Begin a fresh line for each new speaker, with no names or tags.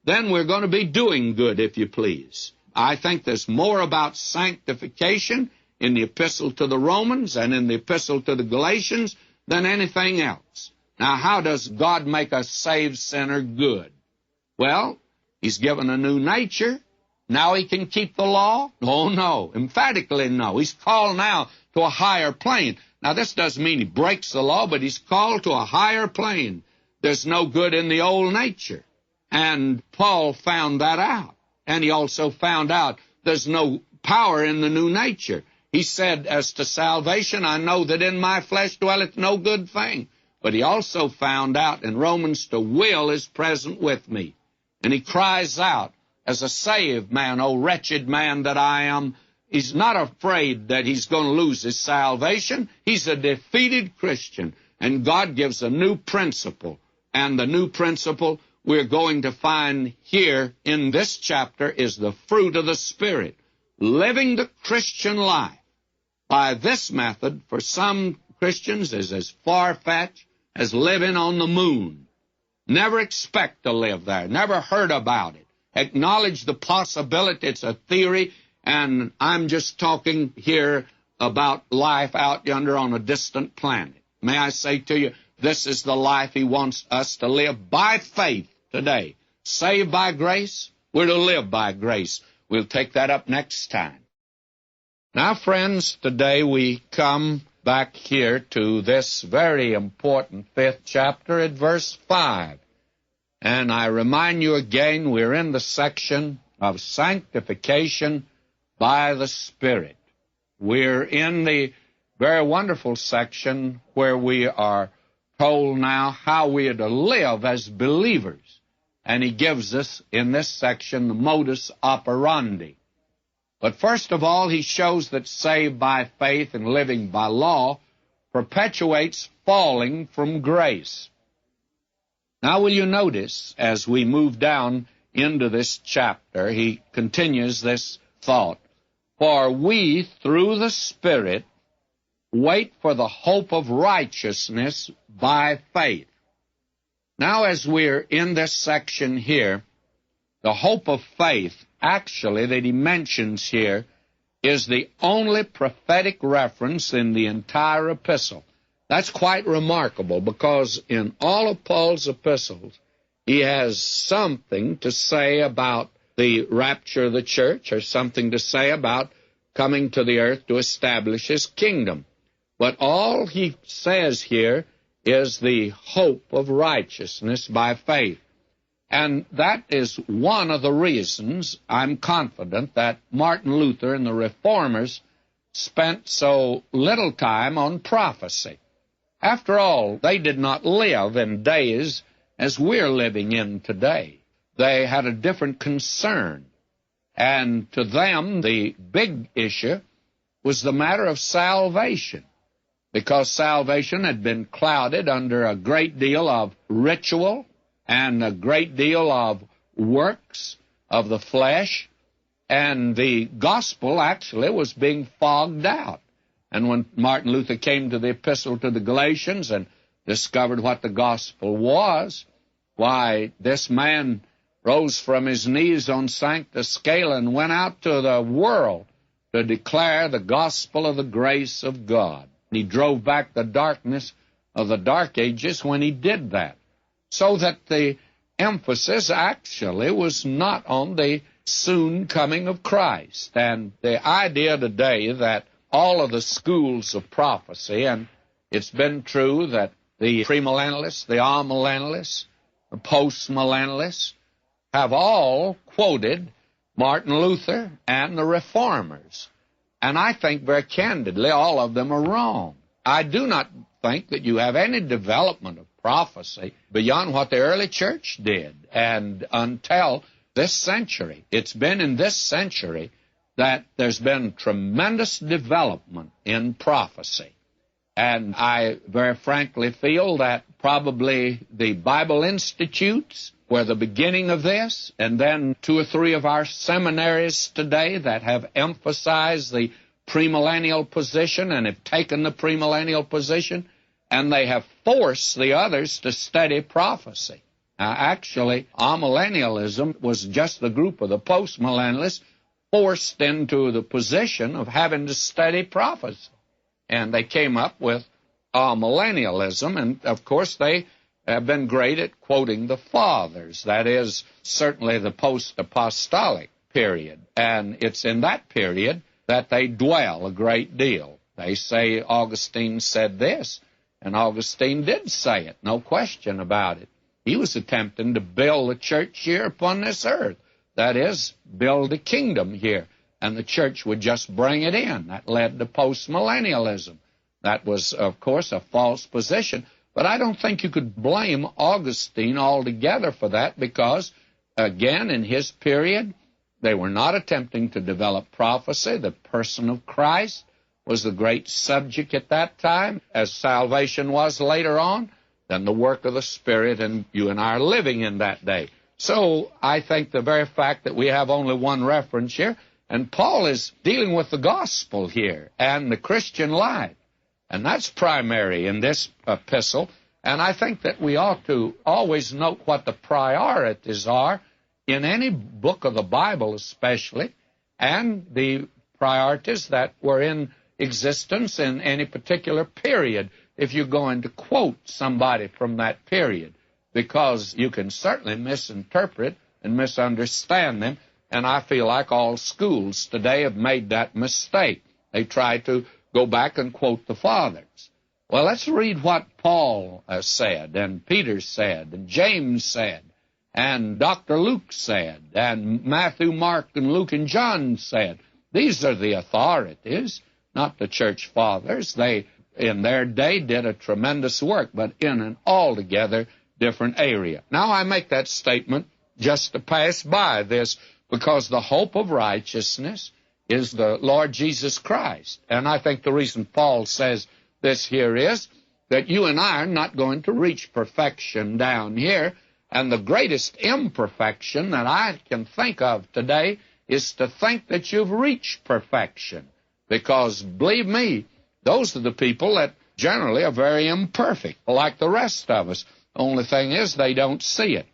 then we're going to be doing good, if you please. I think there's more about sanctification in the Epistle to the Romans and in the Epistle to the Galatians than anything else. Now, how does God make a saved sinner good? Well, He's given a new nature. Now he can keep the law? Oh, no. Emphatically no. He's called now to a higher plane. Now, this doesn't mean he breaks the law, but he's called to a higher plane. There's no good in the old nature. And Paul found that out. And he also found out there's no power in the new nature. He said, as to salvation, I know that in my flesh dwelleth no good thing. But he also found out in Romans, the will is present with me. And he cries out, as a saved man, O wretched man that I am. He's not afraid that he's going to lose his salvation. He's a defeated Christian. And God gives a new principle. And the new principle we're going to find here in this chapter is the fruit of the Spirit. Living the Christian life by this method, for some Christians, is as far-fetched as living on the moon. Never expect to live there. Never heard about it. Acknowledge the possibility it's a theory, and I'm just talking here about life out yonder on a distant planet. May I say to you, this is the life He wants us to live by faith today. Saved by grace, we're to live by grace. We'll take that up next time. Now, friends, today we come back here to this very important 5th chapter at verse 5. And I remind you again, we're in the section of sanctification by the Spirit. We're in the very wonderful section where we are told now how we are to live as believers. And he gives us, in this section, the modus operandi. But first of all, he shows that saved by faith and living by law perpetuates falling from grace. Now, will you notice, as we move down into this chapter, he continues this thought. For we, through the Spirit, wait for the hope of righteousness by faith. Now, as we're in this section here, the hope of faith, actually, that he mentions here, is the only prophetic reference in the entire epistle. That's quite remarkable, because in all of Paul's epistles, he has something to say about the rapture of the church, or something to say about coming to the earth to establish his kingdom. But all he says here is the hope of righteousness by faith. And that is one of the reasons I'm confident that Martin Luther and the Reformers spent so little time on prophecy. After all, they did not live in days as we're living in today. They had a different concern. And to them, the big issue was the matter of salvation, because salvation had been clouded under a great deal of ritual and a great deal of works of the flesh, and the gospel actually was being fogged out. And when Martin Luther came to the Epistle to the Galatians and discovered what the gospel was, why, this man rose from his knees on Sanctus Scala and went out to the world to declare the gospel of the grace of God. He drove back the darkness of the Dark Ages when he did that. So that the emphasis actually was not on the soon coming of Christ. And the idea today that all of the schools of prophecy, and it's been true that the premillennialists, the amillennialists, the postmillennialists have all quoted Martin Luther and the Reformers. And I think very candidly all of them are wrong. I do not think that you have any development of prophecy beyond what the early church did and until this century. It's been in this century that there's been tremendous development in prophecy. And I very frankly feel that probably the Bible Institutes were the beginning of this, and then 2 or 3 of our seminaries today that have emphasized the premillennial position and have taken the premillennial position, and they have forced the others to study prophecy. Actually, amillennialism was just the group of the postmillennialists forced into the position of having to study prophecy. And they came up with amillennialism, and of course they have been great at quoting the fathers. That is certainly the post-apostolic period. And it's in that period that they dwell a great deal. They say Augustine said this, and Augustine did say it, no question about it. He was attempting to build a church here upon this earth. That is, build a kingdom here, and the church would just bring it in. That led to postmillennialism. That was, of course, a false position. But I don't think you could blame Augustine altogether for that because, again, in his period, they were not attempting to develop prophecy. The person of Christ was the great subject at that time, as salvation was later on, than the work of the Spirit, and you and I are living in that day. So I think the very fact that we have only one reference here, and Paul is dealing with the gospel here and the Christian life, and that's primary in this epistle, and I think that we ought to always note what the priorities are in any book of the Bible especially, and the priorities that were in existence in any particular period if you're going to quote somebody from that period, because you can certainly misinterpret and misunderstand them, and I feel like all schools today have made that mistake. They try to go back and quote the fathers. Well, let's read what Paul said, and Peter said, and James said, and Dr. Luke said, and Matthew, Mark, and Luke, and John said. These are the authorities, not the church fathers. They, in their day, did a tremendous work, but in an altogether different area. Now, I make that statement just to pass by this, because the hope of righteousness is the Lord Jesus Christ. And I think the reason Paul says this here is that you and I are not going to reach perfection down here, and the greatest imperfection that I can think of today is to think that you've reached perfection. Because, believe me, those are the people that generally are very imperfect, like the rest of us. The only thing is they don't see it.